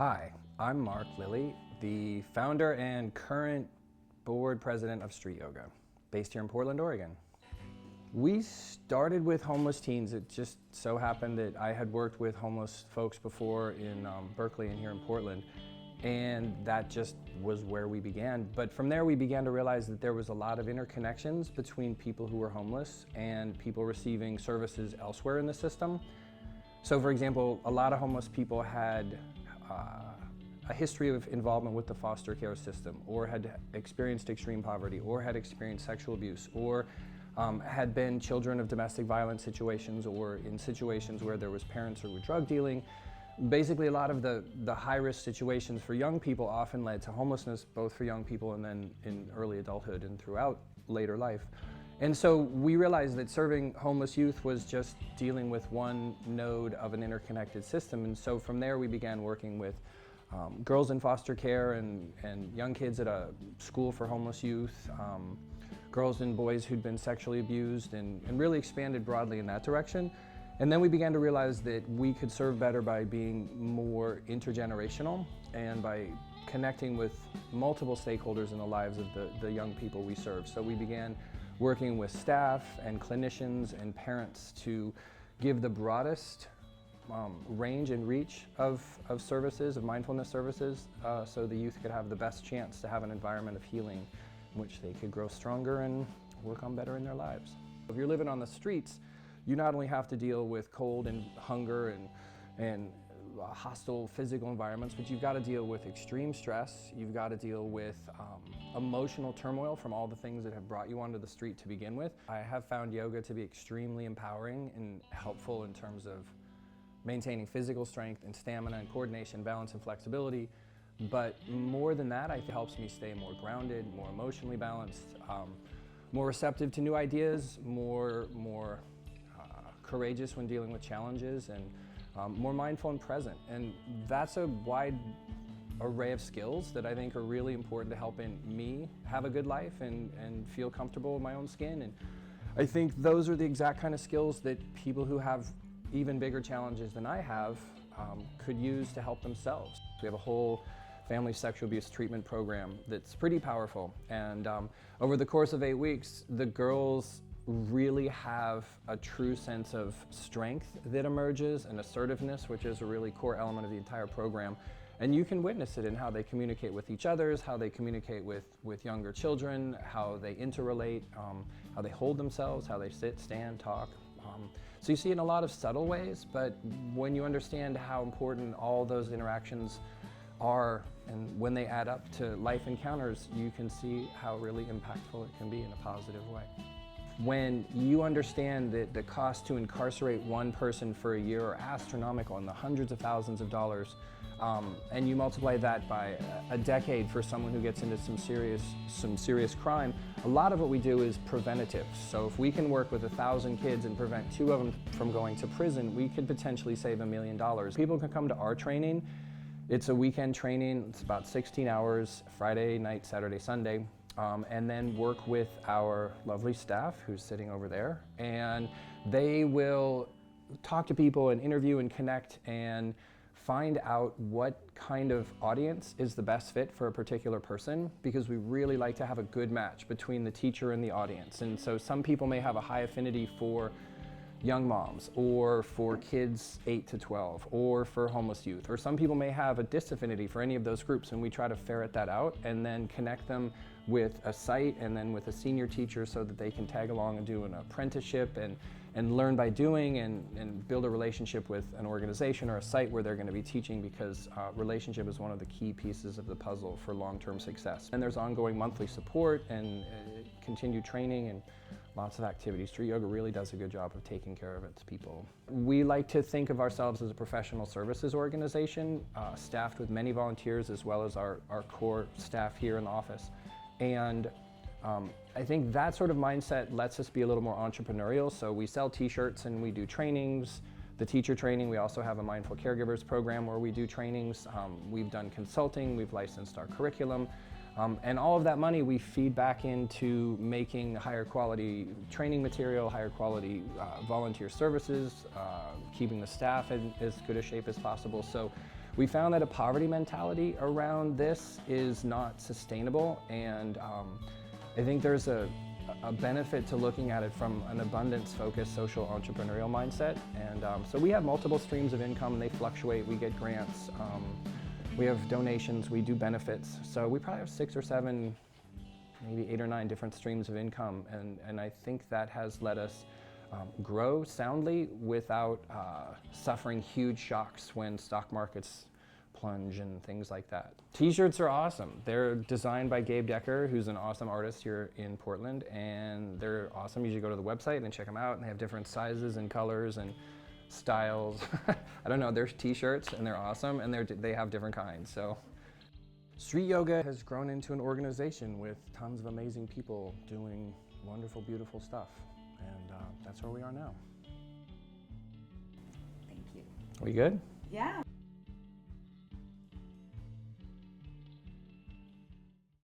Hi, I'm Mark Lilly, the founder and current board president of Street Yoga, based here in Portland, Oregon. We started with homeless teens. It just so happened that I had worked with homeless folks before in Berkeley and here in Portland, and that just was where we began. But from there we began to realize that there was a lot of interconnections between people who were homeless and people receiving services elsewhere in the system. So for example, a lot of homeless people had a history of involvement with the foster care system, or had experienced extreme poverty, or had experienced sexual abuse, or had been children of domestic violence situations, or in situations where there was parents who were drug dealing. Basically, a lot of the high-risk situations for young people often led to homelessness, both for young people and then in early adulthood and throughout later life. And so we realized that serving homeless youth was just dealing with one node of an interconnected system. And so from there we began working with girls in foster care and young kids at a school for homeless youth, girls and boys who'd been sexually abused, and really expanded broadly in that direction. And then we began to realize that we could serve better by being more intergenerational and by connecting with multiple stakeholders in the lives of the young people we serve. So we began working with staff and clinicians and parents to give the broadest range and reach of services, of mindfulness services, so the youth could have the best chance to have an environment of healing in which they could grow stronger and work on better in their lives. If you're living on the streets, you not only have to deal with cold and hunger and hostile physical environments, but you've got to deal with extreme stress. You've got to deal with emotional turmoil from all the things that have brought you onto the street to begin with. I have found yoga to be extremely empowering and helpful in terms of maintaining physical strength and stamina and coordination, balance and flexibility. But more than that, I think it helps me stay more grounded, more emotionally balanced, more receptive to new ideas, more courageous when dealing with challenges, and more mindful and present. And that's a wide array of skills that I think are really important to helping me have a good life and feel comfortable in my own skin. And I think those are the exact kind of skills that people who have even bigger challenges than I have could use to help themselves. We have a whole family sexual abuse treatment program that's pretty powerful. And over the course of 8 weeks, the girls really have a true sense of strength that emerges, and assertiveness, which is a really core element of the entire program. And you can witness it in how they communicate with each other, how they communicate with younger children, how they interrelate, how they hold themselves, how they sit, stand, talk. So you see it in a lot of subtle ways, but when you understand how important all those interactions are, and when they add up to life encounters, you can see how really impactful it can be in a positive way. When you understand that the cost to incarcerate one person for a year are astronomical, in the hundreds of thousands of dollars, and you multiply that by a decade for someone who gets into some serious crime, a lot of what we do is preventative. So if we can work with 1,000 kids and prevent 2 of them from going to prison, we could potentially save $1 million. People can come to our training. It's a weekend training. It's about 16 hours, Friday night, Saturday, Sunday. And then work with our lovely staff who's sitting over there, and they will talk to people and interview and connect and find out what kind of audience is the best fit for a particular person, because we really like to have a good match between the teacher and the audience. And so some people may have a high affinity for young moms, or for kids 8 to 12, or for homeless youth, or some people may have a disaffinity for any of those groups, and we try to ferret that out and then connect them with a site and then with a senior teacher so that they can tag along and do an apprenticeship and learn by doing, and build a relationship with an organization or a site where they're going to be teaching, because relationship is one of the key pieces of the puzzle for long-term success. And there's ongoing monthly support and continued training and lots of activities. Street Yoga really does a good job of taking care of its people. We like to think of ourselves as a professional services organization, staffed with many volunteers, as well as our core staff here in the office. And I think that sort of mindset lets us be a little more entrepreneurial. So we sell t-shirts and we do trainings. The teacher training, we also have a Mindful Caregivers program where we do trainings. We've done consulting, we've licensed our curriculum. And all of that money we feed back into making higher quality training material, higher quality volunteer services, keeping the staff in as good a shape as possible. So We found that a poverty mentality around this is not sustainable, and I think there's a benefit to looking at it from an abundance-focused social entrepreneurial mindset. And so we have multiple streams of income, and they fluctuate. We get grants, we have donations, we do benefits. So we probably have 6 or 7, maybe 8 or 9 different streams of income, and I think that has let us grow soundly without suffering huge shocks when stock markets plunge and things like that. T-shirts are awesome. They're designed by Gabe Decker, who's an awesome artist here in Portland, and they're awesome. You should go to the website and check them out, and they have different sizes and colors and styles. I don't know, there's T-shirts and they're awesome, and they have different kinds. So street yoga has grown into an organization with tons of amazing people doing wonderful, beautiful stuff, and that's where we are now. Thank you. Are we good? Yeah.